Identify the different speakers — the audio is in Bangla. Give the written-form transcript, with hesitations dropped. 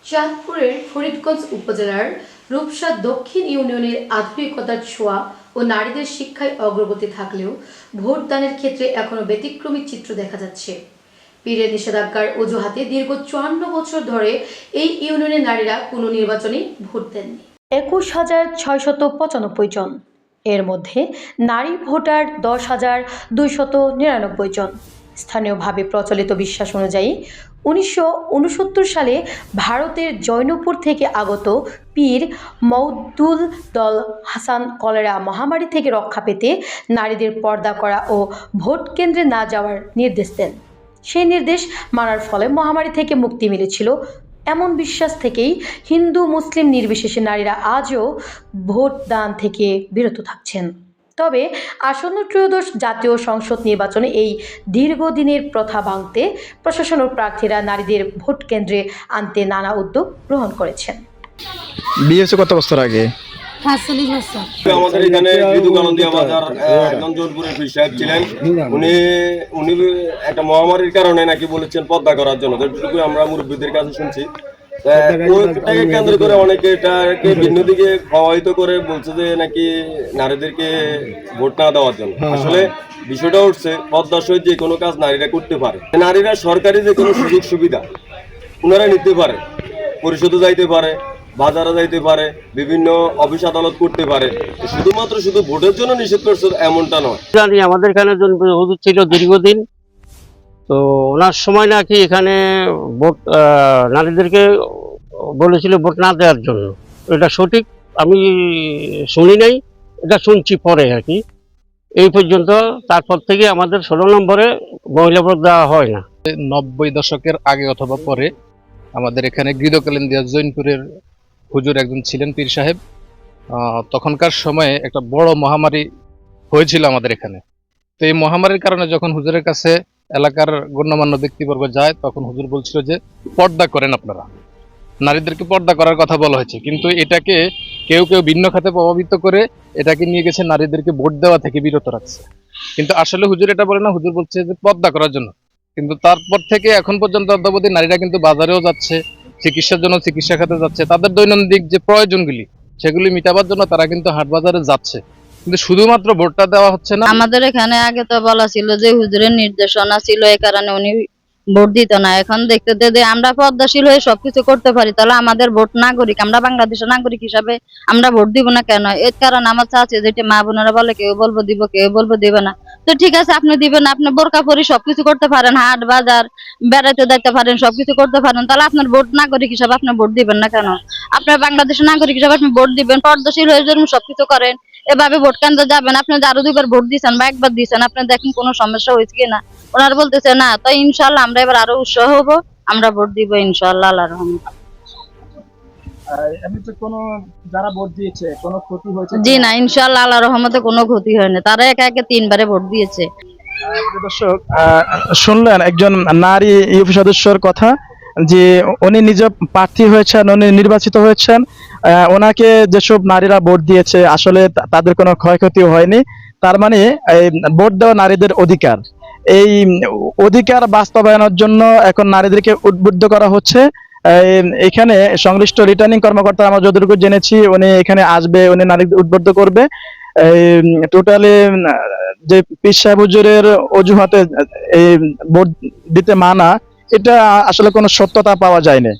Speaker 1: চাঁদপুরের ফরিদগঞ্জ উপজেলার রূপসা দক্ষিণ ইউনিয়নের আধুনিকতার ছোঁয়া ও নারীদের শিক্ষায় অগ্রগতি থাকলেও ভোটদানের ক্ষেত্রে এখনো ব্যতিক্রমী চিত্র দেখা যাচ্ছে। পীরের নিষেধাজ্ঞার অজুহাতে দীর্ঘ 54 বছর ধরে এই ইউনিয়নের নারীরা কোনো নির্বাচনে ভোট দেননি। 21,695 জন, এর মধ্যে নারী ভোটার 10,299 জন। স্থানীয়ভাবে প্রচলিত বিশ্বাস অনুযায়ী 1969 সালে ভারতের জৈনপুর থেকে আগত পীর মওদুদ দল হাসান কলেরা মহামারী থেকে রক্ষা পেতে নারীদের পর্দা করা ও ভোট কেন্দ্রে না যাওয়ার নির্দেশ দেন। সেই নির্দেশ মানার ফলে মহামারী থেকে মুক্তি মিলেছিল। এমন বিশ্বাস থেকেই হিন্দু মুসলিম নির্বিশেষে নারীরা আজও ভোট দান থেকে বিরত থাকছেন। তবে আসন্ন ত্রয়োদশ জাতীয় সংসদ নির্বাচনে এই দীর্ঘদিনের প্রথা ভাঙতে প্রশাসন ও প্রার্থীরা নারীদের ভোট কেন্দ্রে আনতে নানা উদ্যোগ গ্রহণ করেছেন।
Speaker 2: বিয়ে হয়েছে কত বছর আগে?
Speaker 3: 45 বছর।
Speaker 4: আমাদের এখানে বিদুকানন্দিয়া বাজার একজন জোনপুরের পীর সাহেব ছিলেন। উনি একটা মহামারীর কারণে নাকি বলেছেন পর্দা করার জন্য, যেটুকু আমরা মুরব্বীদের কাছে শুনছি। ওইটাকে কেন্দ্র করে অনেকে এটাকে ভিন্ন দিকে প্রভাবিত করে বলছে যে নাকি নারীদেরকে ভোট না দেওয়ার জন্য। আসলে বিষয়টা উঠছে পর্দার সহিত যে কোনো কাজ নারীরা করতে পারে। নারীরা সরকারি যে কোনো সুযোগ সুবিধা ওনারা নিতে পারে, পরিষদে যাইতে পারে, বাজারে যাইতে পারে, বিভিন্ন অফিস আদালত করতে পারে। শুধুমাত্র শুধু ভোটের জন্য নিষেধ করছে এমনটা নয়।
Speaker 5: জানি আমাদের এখানে হুজুর ছিল দীর্ঘদিন, তো ওনার সময় নাকি এখানে ভোট নারীদেরকে বলেছিল ভোট না দেওয়ার জন্য। এটা সঠিক আমি শুনি নাই, এটা শুনছি পরে আর কি। এই পর্যন্ত তারপর থেকে আমাদের 16 নম্বরে মহিলা ভোট দেওয়া হয় না।
Speaker 6: 90 দশকের আগে অথবা পরে আমাদের এখানে গৃহকালিন্দিয়া জৈনপুরের হুজুর একজন ছিলেন পীর সাহেব। তখনকার সময়ে একটা বড় মহামারী হয়েছিল আমাদের এখানে। তো এই মহামারীর কারণে যখন হুজুরের কাছে এলাকার গণ্যমান্য ব্যক্তিবর্গ যায়, তখন হুজুর বলছিল যে পর্দা করেন আপনারা, নারীদেরকে পর্দা করার কথা বলা হয়েছে। কিন্তু এটাকে কেউ কেউ ভিন্ন খাতে প্রভাবিত করে এটাকে নিয়ে গেছে নারীদেরকে ভোট দেওয়া থেকে বিরত রাখছে। কিন্তু আসলে হুজুর এটা বলে না, হুজুর বলছে যে পর্দা করার জন্য। কিন্তু তারপর থেকে এখন পর্যন্ত অদ্যাবধি নারীরা কিন্তু বাজারেও যাচ্ছে, চিকিৎসার জন্য চিকিৎসা খাতে যাচ্ছে, তাদের দৈনন্দিন যে প্রয়োজনগুলি সেগুলি মিটাবার জন্য তারা কিন্তু হাট বাজারে যাচ্ছে। কিন্তু শুধুমাত্র ভোটটা দেওয়া হচ্ছে না।
Speaker 3: আমাদের এখানে আগে তো বলা ছিল যে হুজুরের নির্দেশনা ছিল, এই কারণে উনি ভোট দিত না। এখন দেখতে যে আমরা পদ্মাশীল হয়ে সবকিছু করতে পারি, তাহলে আমাদের ভোট নাগরিক, আমরা বাংলাদেশের নাগরিক হিসাবে আমরা ভোট দিব না কেন? এর কারণ আমার চাচি যেটা মা বোনেরা বলে কেউ বলবো দিব, কেউ বলবো দিবে না। তো ঠিক আছে, আপনি দিবেন, আপনি বোরকা পরি সবকিছু করতে পারেন, হাট বাজার বেড়াতে যেতে পারেন, সবকিছু করতে পারেন, তাহলে আপনার ভোট নাগরিক হিসাবে আপনি ভোট দিবেন না কেন? আপনার বাংলাদেশের নাগরিক হিসাবে আপনি ভোট দিবেন, পর্দাশীল হয়ে যদি সবকিছু করেন, এভাবে ভোট কেন্দ্রে যাবেন, আপনি আরো 2বার ভোট দিচ্ছেন বা 1বার দিচ্ছেন, আপনি দেখেন কোনো সমস্যা হয়েছে কিনা। ওনারা বলতেছে না, তো ইনশাল্লাহ আমরা এবার আরো উৎসাহ হবো, আমরা ভোট দিব ইনশাল্লাহ আল্লাহর রহমতে।
Speaker 2: এমনিতে কোনো যারা ভোট দিয়েছে কোনো ক্ষতি হয়েছে?
Speaker 3: জি না, ইনশাল্লাহ আল্লাহর রহমতে কোনো ক্ষতি হয়নি, তারা একে একে 3বারে ভোট দিয়েছে।
Speaker 2: দর্শক শুনলেন একজন নারী ইউপি সদস্যর কথা, যে উনি নিজে প্রার্থী হয়েছেন, উনি নির্বাচিত হয়েছেন। ওনাকে যেসব নারীরা ভোট দিয়েছে আসলে তাদের কোনো ক্ষয়ক্ষতি হয়নি। তার মানে এই ভোট দেওয়া নারীদের অধিকার, এই অধিকার বাস্তবায়নের জন্য এখন নারীদেরকে উদ্বুদ্ধ করা হচ্ছে। এখানে সংশ্লিষ্ট রিটার্নিং কর্মকর্তা আমরা যতটুকু জেনেছি উনি এখানে আসবে, উনি নারীদের উদ্বুদ্ধ করবে। টোটালি যে পীর সাহেব হুজুরের অজুহাতে এই ভোট দিতে মানা, এটা আসলে কোনো সত্যতা পাওয়া যায়নি।